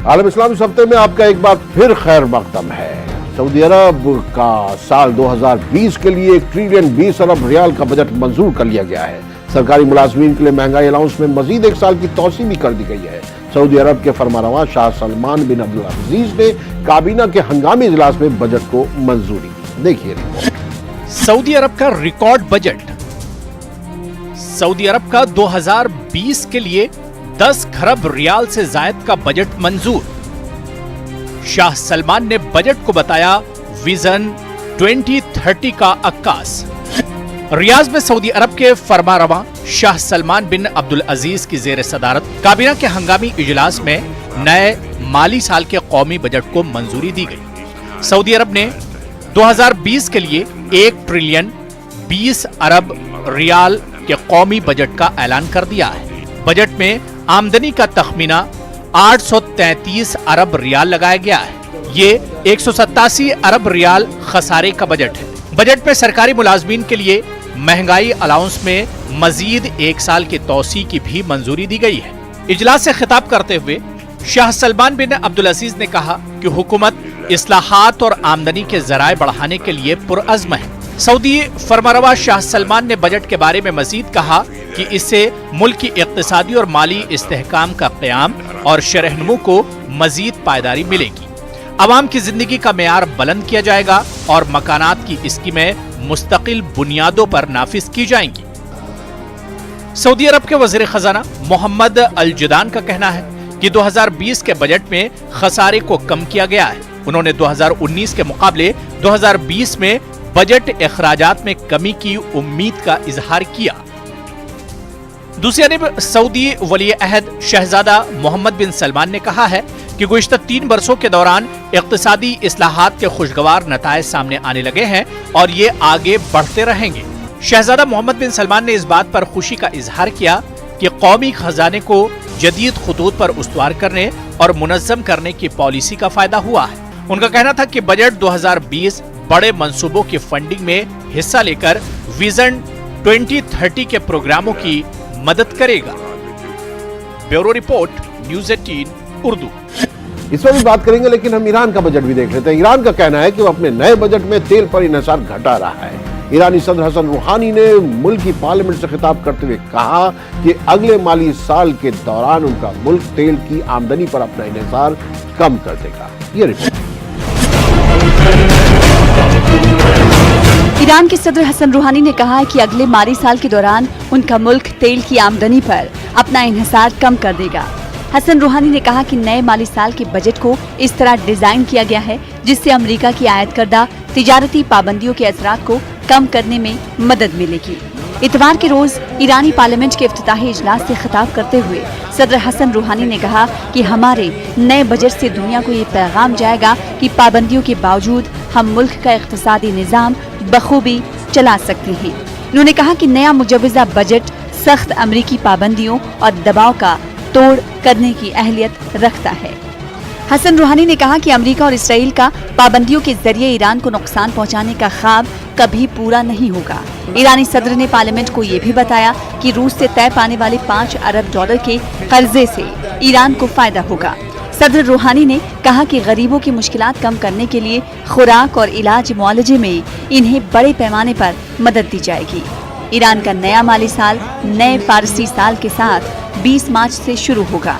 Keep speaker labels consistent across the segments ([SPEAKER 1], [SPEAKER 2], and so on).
[SPEAKER 1] عالم اسلام اس ہفتے میں آپ کا ایک بار پھر خیر مقدم ہے۔ سعودی عرب کا سال 2020 کے لیے 1 ٹریلین 20 ارب ریال کا بجٹ منظور کر لیا گیا ہے۔ سرکاری ملازمین کے لیے مہنگائی الاؤنس میں مزید 1 سال کی توسیع بھی کر دی گئی ہے۔ سعودی عرب کے فرمانروا شاہ سلمان بن عبدالعزیز نے کابینہ کے ہنگامی اجلاس میں بجٹ کو منظوری دی۔ دیکھیے رپورٹ۔
[SPEAKER 2] سعودی عرب کا ریکارڈ بجٹ۔ سعودی عرب کا 2020 کے لیے 10 کھرب ریال سے زائد کا بجٹ منظور۔ شاہ سلمان نے بجٹ کو بتایا ویژن 2030 کا عکاس۔ ریاض میں سعودی عرب کے فرمانروا شاہ سلمان بن عبدالعزیز کی زیر صدارت کابینہ کے ہنگامی اجلاس میں نئے مالی سال کے قومی بجٹ کو منظوری دی گئی۔ سعودی عرب نے 2020 کے لیے 1 ٹریلین 20 ارب ریال کے قومی بجٹ کا اعلان کر دیا ہے۔ بجٹ میں آمدنی کا تخمینہ 833 ارب ریال لگایا گیا ہے۔ یہ 187 ارب ریال خسارے کا بجٹ ہے۔ بجٹ میں سرکاری ملازمین کے لیے مہنگائی الاؤنس میں مزید 1 سال کی توسیع کی بھی منظوری دی گئی ہے۔ اجلاس سے خطاب کرتے ہوئے شاہ سلمان بن عبدالعزیز نے کہا کہ حکومت اصلاحات اور آمدنی کے ذرائع بڑھانے کے لیے پرعزم ہے۔ سعودی فرمانروا شاہ سلمان نے بجٹ کے بارے میں مزید کہا کہ اس سے ملک کی اقتصادی اور مالی استحکام کا قیام اور شرح کو مزید پائیداری ملے گی۔ عوام کی زندگی کا معیار بلند کیا جائے گا اور مکانات کی اسکیمیں مستقل بنیادوں پر نافذ کی جائیں گی۔ سعودی عرب کے وزیر خزانہ محمد الجدان کا کہنا ہے کہ 2020 کے بجٹ میں خسارے کو کم کیا گیا ہے۔ انہوں نے 2019 کے مقابلے 2020 میں بجٹ اخراجات میں کمی کی امید کا اظہار کیا۔ دوسری جانب سعودی ولی عہد شہزادہ محمد بن سلمان نے کہا ہے کہ گزشتہ 3 برسوں کے دوران اقتصادی اصلاحات کے خوشگوار نتائج سامنے آنے لگے ہیں اور یہ آگے بڑھتے رہیں گے۔ شہزادہ محمد بن سلمان نے اس بات پر خوشی کا اظہار کیا کہ قومی خزانے کو جدید خطوط پر استوار کرنے اور منظم کرنے کی پالیسی کا فائدہ ہوا ہے۔ ان کا کہنا تھا کہ بجٹ 2020 بڑے منصوبوں کی فنڈنگ میں حصہ لے کر ویژن 2030 کے پروگراموں کی مدد کرے گا۔ Bureau report news 18 Urdu.
[SPEAKER 1] اس پر بھی بات کریں گے لیکن ہم ایران کا بجٹ بھی دیکھ لیتے ہیں۔ ایران کا کہنا ہے کہ وہ اپنے نئے بجٹ میں تیل پر انحصار گھٹا رہا ہے۔ ایرانی صدر حسن روحانی نے ملک کی پارلیمنٹ سے خطاب کرتے ہوئے کہا کہ اگلے مالی سال کے دوران ان کا ملک تیل کی آمدنی پر اپنا انحصار کم کر دے گا۔ یہ رپورٹ۔
[SPEAKER 3] ایران کے صدر حسن روحانی نے کہا کہ اگلے مالی سال کے دوران ان کا ملک تیل کی آمدنی پر اپنا انحصار کم کر دے گا۔ حسن روحانی نے کہا کہ نئے مالی سال کے بجٹ کو اس طرح ڈیزائن کیا گیا ہے جس سے امریکہ کی عائد کردہ تجارتی پابندیوں کے اثرات کو کم کرنے میں مدد ملے گی۔ اتوار کے روز ایرانی پارلیمنٹ کے افتتاحی اجلاس سے خطاب کرتے ہوئے صدر حسن روحانی نے کہا کہ ہمارے نئے بجٹ سے دنیا کو یہ پیغام جائے گا کہ پابندیوں کے باوجود ہم ملک کا اقتصادی نظام بخوبی چلا سکتے ہیں۔ انہوں نے کہا کہ نیا مجوزہ بجٹ سخت امریکی پابندیوں اور دباؤ کا توڑ کرنے کی اہلیت رکھتا ہے۔ حسن روحانی نے کہا کہ امریکہ اور اسرائیل کا پابندیوں کے ذریعے ایران کو نقصان پہنچانے کا خواب کبھی پورا نہیں ہوگا۔ ایرانی صدر نے پارلیمنٹ کو یہ بھی بتایا کہ روس سے طے پانے والے 5 ارب ڈالر کے قرضے سے ایران کو فائدہ ہوگا۔ صدر روحانی نے کہا کہ غریبوں کی مشکلات کم کرنے کے لیے خوراک اور علاج معالجے میں انہیں بڑے پیمانے پر مدد دی جائے گی۔ ایران کا نیا مالی سال نئے فارسی سال کے ساتھ 20 مارچ سے شروع ہوگا۔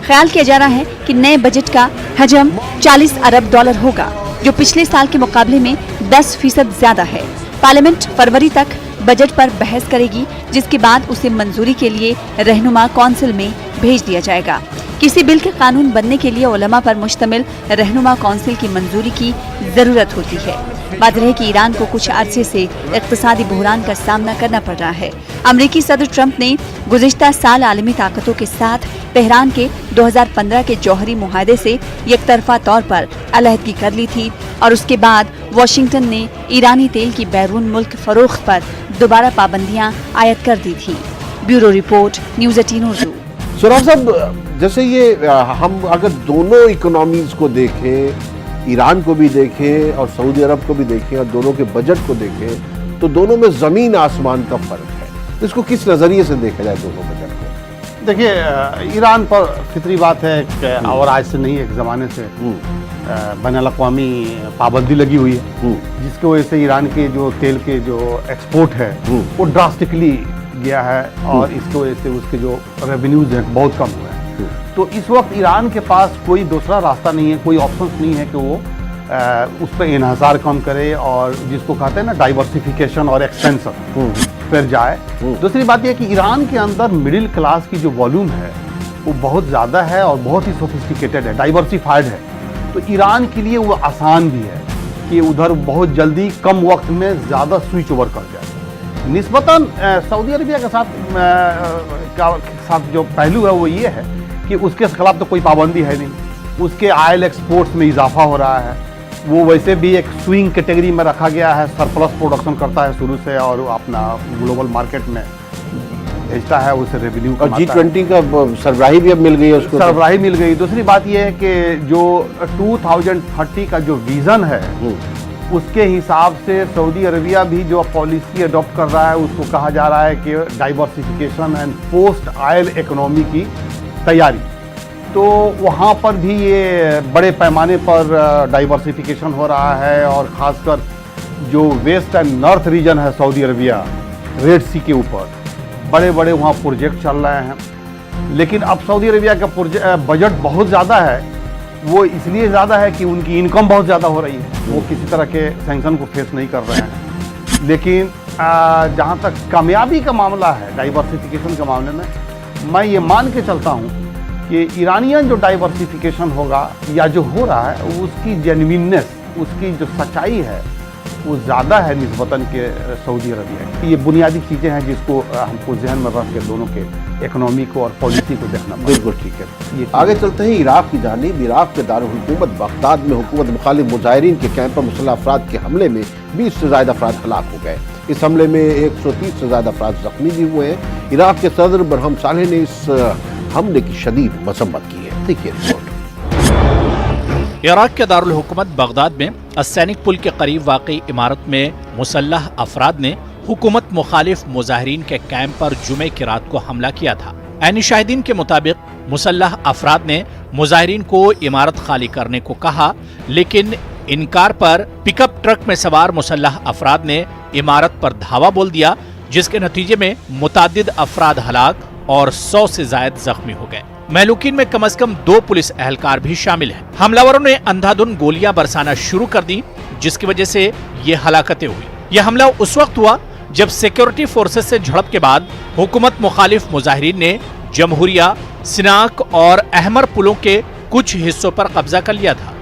[SPEAKER 3] خیال کیا جا رہا ہے کہ نئے بجٹ کا حجم 40 ارب ڈالر ہوگا جو پچھلے سال کے مقابلے میں 10% زیادہ ہے۔ پارلیمنٹ فروری تک بجٹ پر بحث کرے گی جس کے بعد اسے منظوری کے لیے رہنما کونسل میں بھیج دیا جائے گا۔ کسی بل کے قانون بننے کے لیے علماء پر مشتمل رہنما کونسل کی منظوری کی ضرورت ہوتی ہے۔ واضح ہے کہ ایران کو کچھ عرصے سے اقتصادی بحران کا سامنا کرنا پڑ رہا ہے۔ امریکی صدر ٹرمپ نے گزشتہ سال عالمی طاقتوں کے ساتھ تہران کے 2015 کے جوہری معاہدے سے یک طرفہ طور پر علیحدگی کر لی تھی اور اس کے بعد واشنگٹن نے ایرانی تیل کی بیرون ملک فروخت پر دوبارہ پابندیاں عائد کر دی تھی۔ Bureau report news 18 Urdu.
[SPEAKER 1] Siraj صاحب، جیسے یہ ہم اگر دونوں اکنامیز کو دیکھیں، ایران کو بھی دیکھیں اور سعودی عرب کو بھی دیکھیں اور دونوں کے بجٹ کو دیکھیں تو دونوں میں زمین آسمان کا فرق ہے۔ اس کو کس نظریے سے دیکھا جائے دونوں بجٹ کو؟
[SPEAKER 4] دیکھیے ایران پر فطری بات ہے کہ اور آج سے نہیں ایک زمانے سے بین الاقوامی پابندی لگی ہوئی ہے، جس کی وجہ سے ایران کے جو تیل کے جو ایکسپورٹ ہے وہ ڈراسٹکلی گیا ہے، اور اس کی وجہ سے اس کے جو ریونیوز ہیں بہت کم ہوئے ہیں۔ تو اس وقت ایران کے پاس کوئی دوسرا راستہ نہیں ہے، کوئی آپشنس نہیں ہے کہ وہ اس پہ انحصار کم کرے اور جس کو کہتے ہیں نا ڈائیورسیفیکیشن اور ایکسپینشن پھر جائے۔ دوسری بات یہ کہ ایران کے اندر مڈل کلاس کی جو والیوم ہے وہ بہت زیادہ ہے اور بہت ہی سوفسٹیکیٹڈ ہے، ڈائیورسیفائڈ ہے، تو ایران کے لیے وہ آسان بھی ہے کہ ادھر بہت جلدی کم وقت میں زیادہ سوئچ اوور کر جائے۔ نسبتاً سعودی عربیہ کے ساتھ جو پہلو ہے وہ یہ ہے کہ اس کے خلاف تو کوئی پابندی ہے نہیں، اس کے آئل ایکسپورٹس میں اضافہ ہو رہا ہے، وہ ویسے بھی ایک سوئنگ کیٹیگری میں رکھا گیا ہے، سرپلس پروڈکشن کرتا ہے شروع سے اور اپنا گلوبل مارکیٹ میں بھیجتا ہے، اسے ریونیو
[SPEAKER 1] اور G20 کا سربراہی بھی اب مل گئی ہے، اس کو
[SPEAKER 4] سربراہی مل گئی۔ دوسری بات یہ ہے کہ جو 2030 کا جو ویژن ہے اس کے حساب سے سعودی عربیہ بھی جو پالیسی اڈاپٹ کر رہا ہے اس کو کہا جا رہا ہے کہ diversification and post oil economy کی تیاری، تو وہاں پر بھی یہ بڑے پیمانے پر ڈائیورسیفیکیشن ہو رہا ہے، اور خاص کر جو ویسٹ اینڈ نارتھ ریجن ہے سعودی عربیہ ریڈ سی کے اوپر بڑے بڑے وہاں پروجیکٹ چل رہے ہیں۔ لیکن اب سعودی عربیہ کا بجٹ بہت زیادہ ہے، وہ اس لیے زیادہ ہے کہ ان کی انکم بہت زیادہ ہو رہی ہے، وہ کسی طرح کے سینکشن کو فیس نہیں کر رہے ہیں۔ لیکن جہاں تک کامیابی کا معاملہ ہے ڈائیورسیفیکیشن کے معاملے میں یہ مان کے چلتا ہوں کہ ایرانین جو ڈائیورسیفیکیشن ہوگا یا جو ہو رہا ہے اس کی جینویننس، اس کی جو سچائی ہے وہ زیادہ ہے نسبتاً کہ سعودی عربیہ کی۔ یہ بنیادی چیزیں ہیں جس کو ہم کو ذہن میں رکھ کے دونوں کے اکنامی کو اور پالیسی کو دیکھنا پڑے۔
[SPEAKER 1] بالکل ٹھیک ہے۔ آگے چلتے ہیں عراق کی جانب۔ عراق کے دارالحکومت بغداد میں حکومت مخالف مظاہرین کے کیمپ پر مسلح افراد کے حملے میں 20 سے زائد افراد ہلاک ہو گئے۔ اس حملے میں 130 سے زائد افراد زخمی بھی ہوئے ہیں۔ عراق کے صدر برہم صالح نے اس حملے کی شدید مذمت کی ہے۔ دیکھیے رپورٹ۔
[SPEAKER 2] عراق کے دارالحکومت بغداد میں السینک پل کے قریب واقع عمارت میں مسلح افراد نے حکومت مخالف مظاہرین کے کیمپ پر جمعے کی رات کو حملہ کیا تھا۔ عینی شاہدین کے مطابق مسلح افراد نے مظاہرین کو عمارت خالی کرنے کو کہا، لیکن انکار پر پک اپ ٹرک میں سوار مسلح افراد نے عمارت پر دھاوا بول دیا، جس کے نتیجے میں متعدد افراد ہلاک اور 100 سے زائد زخمی ہو گئے۔ مہلوکین میں کم از کم 2 پولیس اہلکار بھی شامل ہیں۔ حملہ وروں نے اندھا دھند گولیاں برسانا شروع کر دی، جس کی وجہ سے یہ ہلاکتیں ہوئی۔ یہ حملہ اس وقت ہوا جب سیکیورٹی فورسز سے جھڑپ کے بعد حکومت مخالف مظاہرین نے جمہوریہ، سناک اور احمر پلوں کے کچھ حصوں پر قبضہ کر لیا تھا۔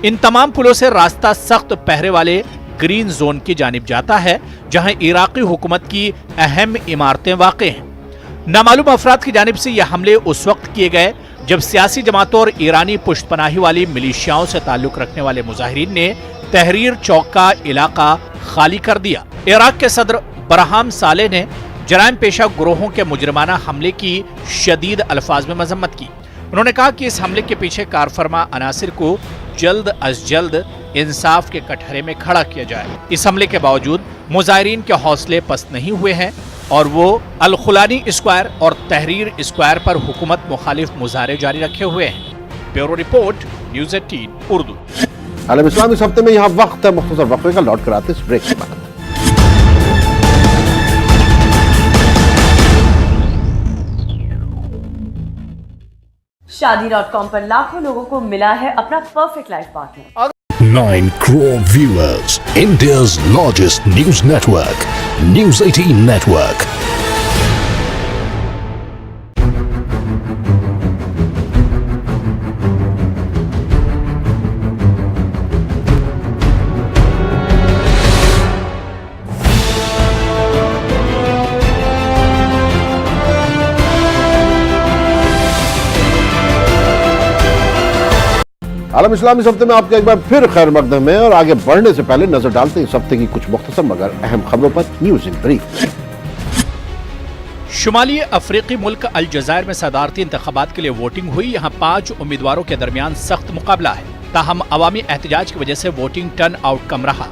[SPEAKER 2] ان تمام پلوں سے راستہ سخت پہرے والے گرین زون کی جانب جاتا ہے، جہاں عراقی حکومت کی اہم عمارتیں واقع ہیں۔ نامعلوم افراد کی جانب سے یہ حملے اس وقت کیے گئے جب سیاسی جماعتوں اور ایرانی پشت پناہی والی ملیشیاؤں سے تعلق رکھنے والے مظاہرین نے تحریر چوک کا علاقہ خالی کر دیا۔ عراق کے صدر برہم صالح نے جرائم پیشہ گروہوں کے مجرمانہ حملے کی شدید الفاظ میں مذمت کی۔ انہوں نے کہا کہ اس حملے کے پیچھے کارفرما عناصر کو جلد از جلد انصاف کے کٹہرے میں کھڑا کیا جائے۔ اس حملے کے باوجود مظاہرین کے حوصلے پست نہیں ہوئے ہیں اور وہ الخلانی اسکوائر اور تحریر اسکوائر پر حکومت مخالف مظاہرے جاری رکھے ہوئے ہیں۔ Bureau report, news 18 Urdu.
[SPEAKER 1] عالم اسلام اس ہفتے میں یہاں وقت ہے مختصر وقفے کا، لوٹ کر آتے اس بریک کے بعد۔
[SPEAKER 5] Shaadi.com پر لاکھوں لوگوں کو ملا ہے اپنا perfect life partner.
[SPEAKER 6] 9 crore viewers, India's largest news network, News 18 Network.
[SPEAKER 1] عالم اسلام اس ہفتے میں آپ کا ایک بار پھر خیر مقدم ہے، اور آگے بڑھنے سے پہلے نظر ڈالتے ہیں اس ہفتے کی کچھ مختصر مگر اہم خبروں پر۔ News in brief.
[SPEAKER 2] شمالی افریقی ملک الجزائر میں صدارتی انتخابات کے لیے ووٹنگ ہوئی۔ یہاں 5 امیدواروں کے درمیان سخت مقابلہ ہے، تاہم عوامی احتجاج کی وجہ سے ووٹنگ ٹرن آؤٹ کم رہا۔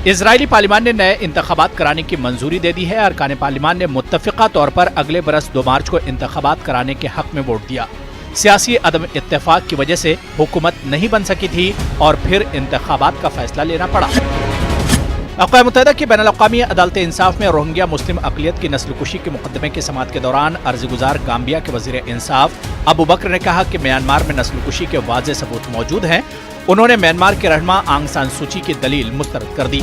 [SPEAKER 2] इजरायली पार्लियामान ने नए इंतखाबात कराने की मंजूरी दे दी है। अरकान पार्लियामान ने मुत्तफिका तौर पर अगले बरस 2 मार्च को इंतखाबात कराने के हक में वोट दिया। सियासी अदम इत्तेफाक की वजह से हुकूमत नहीं बन सकी थी और फिर इंतखाबात का फैसला लेना पड़ा। अक़वाम मुत्तहिदा की बैनुल-अक़वामी अदालत इंसाफ में रोहिंग्या मुस्लिम अक़लियत की नस्लकुशी के मुकदमे की समाअत के दौरान अर्ज़ी गुज़ार गाम्बिया के वज़ीर इंसाफ अबू बकर ने कहा कि म्यांमार में नस्लकुशी के वाज़ेह सबूत मौजूद हैं। उन्होंने म्यांमार के रहनुमा आंग सान सूची की दलील मुस्तरद कर दी।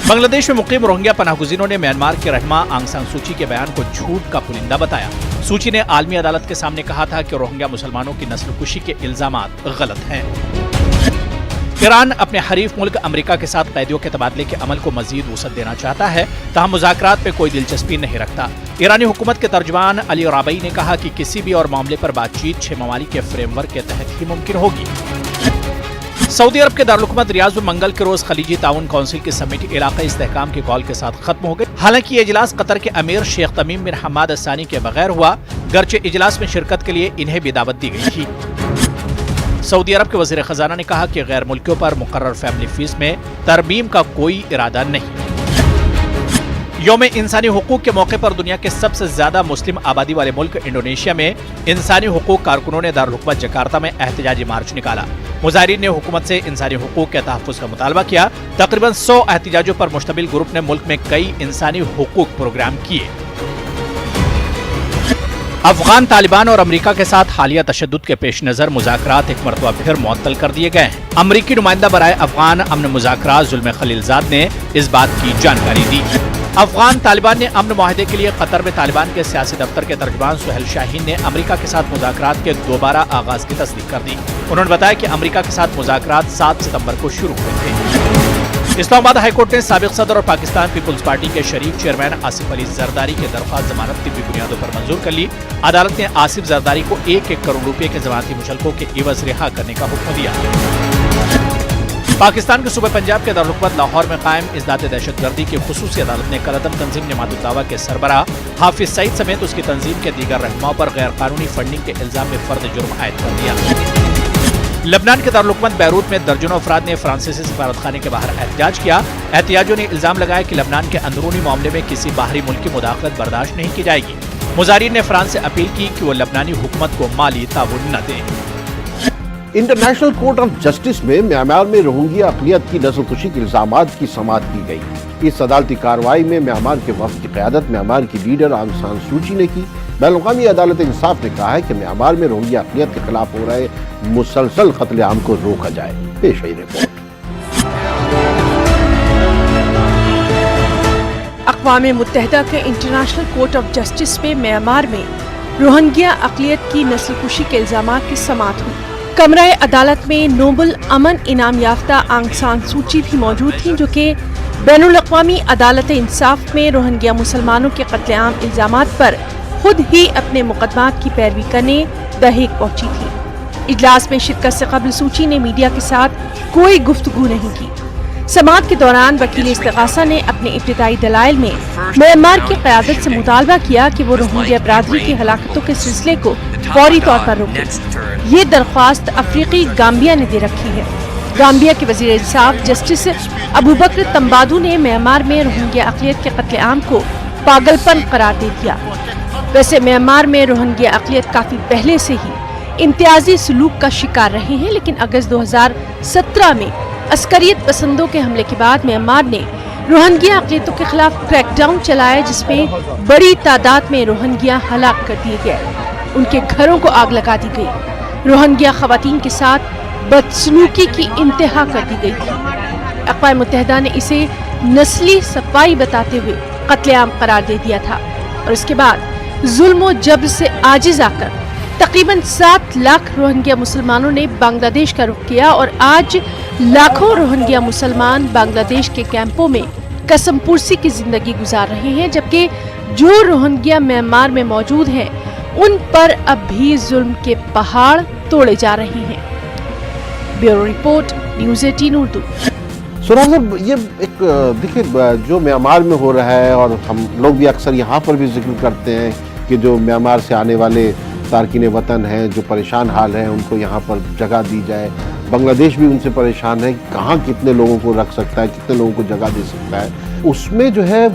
[SPEAKER 2] बांग्लादेश में मुकीम रोहिंग्या पनाहगुज़ीनों ने म्यांमार के रहनुमा आंग सान सूची के बयान को झूठ का पुलिंदा बताया। सूची ने आलमी अदालत के सामने कहा था कि रोहिंग्या मुसलमानों की नस्लकुशी के इल्जामात गलत हैं। ईरान अपने हरीफ मुल्क अमेरिका के साथ कैदियों के तबादले के अमल को मजीद वुसअत देना चाहता है, ताहम मुज़ाकरात में कोई दिलचस्पी नहीं रखता। ईरानी हुकूमत के तर्जुमान अली राबई ने कहा कि किसी भी और मामले पर बातचीत 6 ममालिक के फ्रेमवर्क के तहत ही मुमकिन होगी। सऊदी अरब के दारुल-हुकूमत रियाद में मंगल के रोज खलीजी ताउन काउंसिल की समिट इलाक़ाई इस्तेहकाम के कॉल के साथ खत्म हो गई। हालांकि ये इजलास कतर के अमीर शेख तमीम बिन हमाद असानी के बगैर हुआ, गर्चे इजलास में शिरकत के लिए इन्हें भी दावत दी गई थी। सऊदी अरब के वज़ीर ख़ज़ाना ने कहा कि गैर मुल्कियों पर मुकर्रर फैमिली फीस में तरमीम का कोई इरादा नहीं। यौम इंसानी हुकूक के मौके पर दुनिया के सबसे ज्यादा मुस्लिम आबादी वाले मुल्क इंडोनेशिया में इंसानी हुकूक कारकुनों ने दारुल-हुकूमत जकार्ता में एहतजाजी मार्च निकाला। मुजाहिरीन ने हुकूमत से इंसानी हुकूक के तहफ़्फ़ुज़ का मुतालबा किया। तकरीबन 100 एहतजाजों पर मुश्तमिल ग्रुप ने मुल्क में कई इंसानी हुकूक प्रोग्राम किए। अफगान तालिबान और अमेरिका के साथ हालिया तशद्दुद के पेश नजर मुज़ाकरात एक मरतबा फिर मुअत्तल कर दिए गए हैं। अमरीकी नुमाइंदा बराए अफगान अमन मुज़ाकरात ज़ुल्म खलीलज़ाद ने इस बात की जानकारी दी। अफगान तालिबान ने अमन मुआहदे के लिए कतर में तालिबान के सियासी दफ्तर के तर्जुमान सुहेल शाहीन ने अमेरिका के साथ मुज़ाकरात के दोबारा आगाज की तस्दीक कर दी। उन्होंने बताया कि अमेरिका के साथ मुज़ाकरात 7 सितंबर को शुरू हुए थे। इस्लामाबाद हाईकोर्ट ने साबिक सदर और पाकिस्तान पीपुल्स पार्टी के शरीफ चेयरमैन आसिफ अली जरदारी की दरख्वास्त जमानत तिब्बी बुनियादों पर मंजूर कर ली। अदालत ने आसिफ जरदारी को 1-1 करोड़ रुपए के जमानती मुशल्कों के इवज रिहा करने का हुक्म दिया। पाकिस्तान के सूबे पंजाब के दारुल-हुकूमत लाहौर में कायम इज़दात दहशतगर्दी की खुसूसी अदालत ने कलअदम तंजीम जमात-उद-दावा के सरबराह हाफिज सईद समेत उसकी तंजीम के दीगर रहनुमाओं पर गैर कानूनी फंडिंग के इल्जाम में फर्द जुर्म आयद कर दिया। लबनान के दारुल-हुकूमत बैरूत में दर्जनों अफराद ने फ्रांसीसी सफारतखाने के बाहर एहतजाज किया। एहतजाजियों ने इल्जाम लगाया कि लबनान के अंदरूनी मामले में किसी बाहरी मुल्क की मुदाखलत बर्दाश्त नहीं की जाएगी। मुजाहिरीन ने फ्रांस से अपील की कि वो लबनानी हुकूमत को माली ताउन न दें।
[SPEAKER 1] इंटरनेशनल कोर्ट ऑफ जस्टिस में म्यांमार में रोहिंग्या अक़लियत की नस्लकुशी के इल्जामात की समाअत की गई। इस अदालती कार्रवाई में म्यांमार के वफ़द की क़यादत म्यांमार की लीडर आंग सान सूची ने की। बैनुल-अक़वामी अदालत इंसाफ ने कहा है कि म्यांमार में रोहिंग्या अक़लियत के खिलाफ हो रहे मुसलसल कत्ले-आम को रोका जाए। पेश है रिपोर्ट।
[SPEAKER 7] अक़वाम मुत्तहिदा के इंटरनेशनल कोर्ट ऑफ जस्टिस में म्यांमार में रोहिंग्या अक़लियत की नस्लकुशी के इल्जामात की समाअत हुई। कमरा अदालत में नोबल अमन इनाम याफ्ता आंग सान सूची भी मौजूद थी, जो कि बैनुल-अक़वामी अदालत इंसाफ में रोहिंग्या मुसलमानों के कत्लेआम इल्जामात पर खुद ही अपने मुकदमात की पैरवी करने द हेग पहुंची थी। इजलास में शिरकत से कबल सूची ने मीडिया के साथ कोई गुफ्तगू नहीं की। समाअत के दौरान वकील इस्तिगासा ने अपने इब्तिदाई दलाइल में म्यांमार की क़यादत से मुतालबा किया कि वो रोहिंग्या बरादरी की हलाकतों के सिलसिले को फौरी तौर पर रोके। ये दरख्वास्त अफ्रीकी गाम्बिया ने दे रखी है। गाम्बिया के वज़ीर इंसाफ जस्टिस अबू बकर तंबादू ने म्यांमार में रोहिंग्या अक़लियत के कत्लेआम को पागलपन करार दे दिया। वैसे म्यांमार में रोहिंग्या अक़लियत काफ़ी पहले से ही इम्तियाजी सलूक का शिकार रहे हैं, लेकिन अगस्त 2017 में अस्करियत पसंदों के हमले के बाद म्यांमार ने रोहिंग्या अक़लियतों के खिलाफ क्रैकडाउन चलाया, जिसमें बड़ी तादाद में रोहिंग्या हलाक कर दिए गए, उनके घरों को आग लगा दी गई। रोहिंग्या ख़वातीन के साथ बदसलूकी की इंतहा कर दी गई थी। अक़वाम मुत्तहिदा ने इसे नस्ली सफाई बताते हुए कत्लेआम करार दे दिया था और इसके बाद जुल्म व जबर से आजिज आकर तकरीबन 7 लाख रोहिंग्या मुसलमानों ने बांग्लादेश का रुख किया और आज लाखों रोहिंग्या मुसलमान बांग्लादेश के कैंपों में कसमपुरसी की जिंदगी गुजार रहे हैं, जबकि जो रोहिंग्या म्यांमार में मौजूद हैं उन पर अब भी जुल्म के पहाड़ तोड़े जा रहे हैं। Bureau report, news 18 Urdu.
[SPEAKER 1] Suraj साहब, ये एक देखिए जो म्यांमार में हो रहा है, और हम लोग भी अक्सर यहाँ पर भी जिक्र करते हैं कि जो म्यांमार से आने वाले तारकीन वतन हैं, जो परेशान हाल हैं, उनको यहाँ पर जगह दी जाए। बांग्लादेश भी उनसे परेशान है कि कहाँ कितने लोगों को रख सकता है, कितने लोगों को जगह दे सकता है। उसमें जो है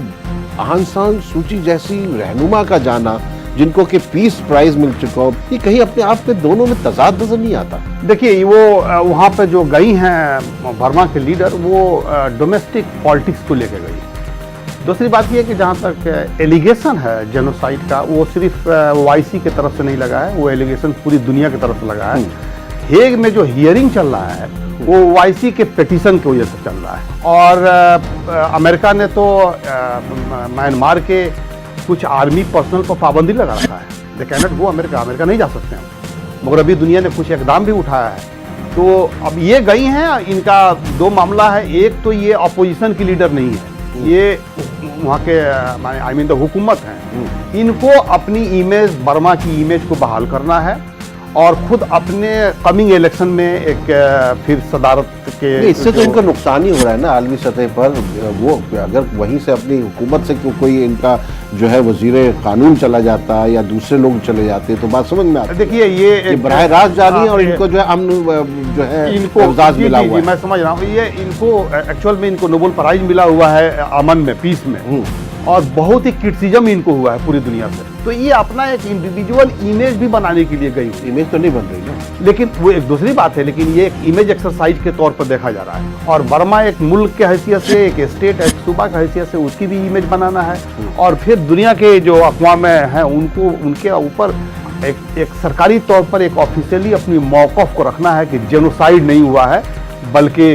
[SPEAKER 1] आंग सान सूची जैसी रहनुमा का जाना, जिनको कि पीस प्राइज मिल चुका हो, ये कहीं अपने आप में दोनों में तजाद नजर नहीं आता।
[SPEAKER 4] देखिए वो वहाँ पे जो गई हैं बर्मा के लीडर, वो डोमेस्टिक पॉलिटिक्स को लेके गई। दूसरी बात ये है कि जहाँ तक एलिगेशन है जेनोसाइड का, वो सिर्फ ओआईसी की तरफ से नहीं लगा है, वो एलिगेशन पूरी दुनिया की तरफ से लगा है। हेग में जो हियरिंग चल रहा है वो ओआईसी के पिटीशन की वजह से चल रहा है। और अमेरिका ने तो म्यांमार के कुछ आर्मी पर्सनल पर पाबंदी लगा रखा है। They can not go America नहीं जा सकते हैं, मगर अभी दुनिया ने कुछ इकदाम भी उठाया है। तो अब ये गई हैं, इनका दो मामला है। एक तो ये अपोजिशन की लीडर नहीं है, ये वहाँ के आई मीन तो हुकूमत है। इनको अपनी इमेज, बर्मा की इमेज को बहाल करना है और खुद अपने कमिंग इलेक्शन में एक फिर सदारत के,
[SPEAKER 1] इससे तो इनका नुकसान ही हो रहा है ना आलमी सतह पर। वो अगर वहीं से अपनी हुकूमत से कोई इनका जो है वजीर कानून चला जाता या दूसरे लोग चले जाते तो बात समझ में आती।
[SPEAKER 4] देखिए ये
[SPEAKER 1] बराह रास्त जा रही है और इनको जो है अमन जो है
[SPEAKER 4] इनको
[SPEAKER 1] एजाज मिला हुआ है।
[SPEAKER 4] मैं समझ रहा हूँ, ये इनको एक्चुअल में इनको नोबेल प्राइज मिला हुआ है अमन में, पीस में, और बहुत ही क्रिटिसिज्म इनको हुआ है पूरी दुनिया से। तो ये अपना एक इंडिविजुअल इमेज भी बनाने के लिए गई।
[SPEAKER 1] इमेज तो नहीं बन रही ना,
[SPEAKER 4] लेकिन वो एक दूसरी बात है, लेकिन ये एक इमेज एक्सरसाइज के तौर पर देखा जा रहा है। और बर्मा एक मुल्क के हैसियत से, एक स्टेट, एक सूबा की हैसियत से उसकी भी इमेज बनाना है, और फिर दुनिया के जो अक़वाम हैं उनको उनके ऊपर एक सरकारी तौर पर एक ऑफिशियली अपनी मौक़िफ़ को रखना है कि जेनोसाइड नहीं हुआ है, बल्कि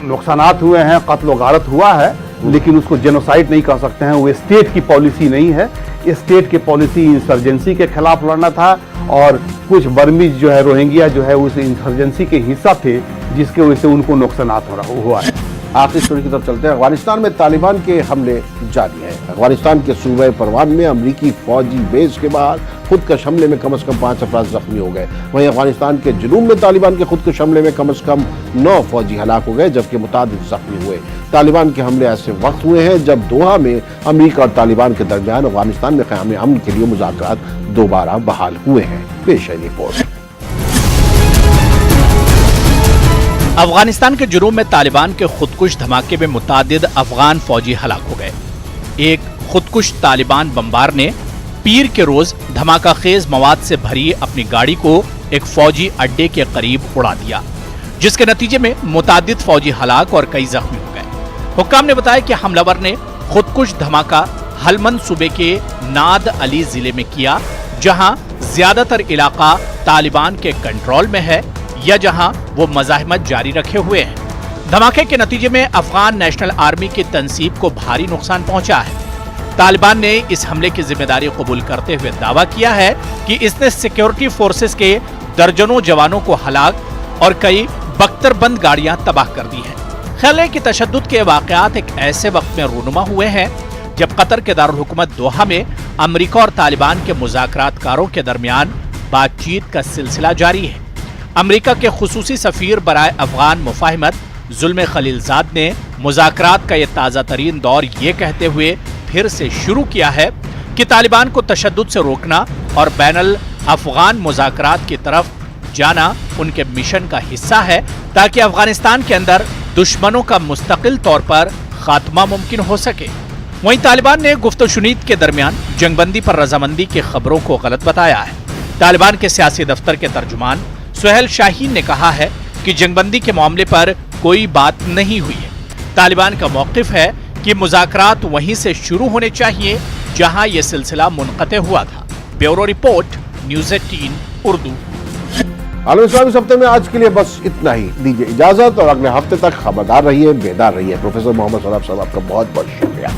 [SPEAKER 4] नुकसानात हुए हैं, कत्ल गारत हुआ है, लेकिन उसको जेनोसाइड नहीं कह सकते हैं। वो स्टेट की पॉलिसी नहीं है। स्टेट की पॉलिसी इंसर्जेंसी के खिलाफ लड़ना था, और कुछ बर्मीज जो है, रोहिंग्या जो है, उस इंसर्जेंसी के हिस्सा थे, जिसके वजह से उनको नुकसानात हुआ है।
[SPEAKER 1] आखिरी स्टोरी की तरफ चलते हैं। अफगानिस्तान में तालिबान के हमले जारी हैं। अफगानिस्तान के सूबे परवान में अमरीकी फौजी बेस के बाहर खुदकश हमले में कम से कम 5 अफराद जख्मी हो गए। वहीं अफगानिस्तान के जुनूब में तालिबान के खुदकश हमले में कम से कम 9 फौजी हलाक हो गए, जबकि मुतादिद जख्मी हुए। तालिबान के हमले ऐसे वक्त हुए हैं जब दोहा में अमरीका और तालिबान के दरमियान अफगानिस्तान में क़याम अमन के लिए मुज़ाकरात दोबारा बहाल हुए हैं। पेश है रिपोर्ट।
[SPEAKER 2] अफगानिस्तान के जुनूब में तालिबान के खुदकुश धमाके में मुतादिद अफगान फौजी हलाक हो गए। एक खुदकुश तालिबान बमबार ने पीर के रोज धमाका खेज मवाद से भरी अपनी गाड़ी को एक फौजी अड्डे के करीब उड़ा दिया, जिसके नतीजे में मुतादिद फौजी हलाक और कई जख्मी हो गए। हुक्काम ने बताया कि हमलावर ने खुदकुश धमाका हलमंद सूबे के नाद अली जिले में किया, जहां ज्यादातर इलाका तालिबान के कंट्रोल में है या जहां वो मज़ाहमत जारी रखे हुए हैं। धमाके के नतीजे में अफगान नेशनल आर्मी की तंसीब को भारी नुकसान पहुंचा है। तालिबान ने इस हमले की जिम्मेदारी कबूल करते हुए दावा किया है कि इसने सिक्योरिटी फोर्सेस के दर्जनों जवानों को हलाक और कई बख्तरबंद गाड़ियां तबाह कर दी हैं। ख्याल है कि तशद्दुद के वाकयात एक ऐसे वक्त में रूनुमा हुए हैं जब कतर के दारुल हुकूमत दोहा में अमरीका और तालिबान के मुज़ाकरातकारों के दरमियान बातचीत का सिलसिला जारी है। अमरीका के खुसूसी सफीर बराए अफगान मुफाहिमत जुल्म खलीलजाद ने मुज़ाकरात का ये ताज़ा तरीन दौर ये कहते हुए फिर से शुरू किया है कि तालिबान को तशद्दुद से रोकना और बैनल अफगान मुज़ाकरात की तरफ जाना उनके मिशन का हिस्सा है, ताकि अफगानिस्तान के अंदर दुश्मनों का मुस्तकिल तौर पर खात्मा मुमकिन हो सके। वहीं तालिबान ने गुफ्तशुनीद के दरमियान जंगबंदी पर रजामंदी की खबरों को गलत बताया है। तालिबान के सियासी दफ्तर के तर्जुमान सुहेल शाहीन ने कहा है कि जंगबंदी के मामले पर कोई बात नहीं हुई है। तालिबान का मौक़िफ़ है कि मुज़ाकरात वहीं से शुरू होने चाहिए जहां यह सिलसिला मुनक़ते हुआ था। Bureau report, news 18 Urdu.
[SPEAKER 1] आलम इस्लाम इस हफ्ते में आज के लिए बस इतना ही। दीजिए इजाजत और अगले हफ्ते तक खबरदार रहिए, बेदार रहिए। प्रोफेसर मोहम्मद सराफ साहब, आपका बहुत बहुत शुक्रिया।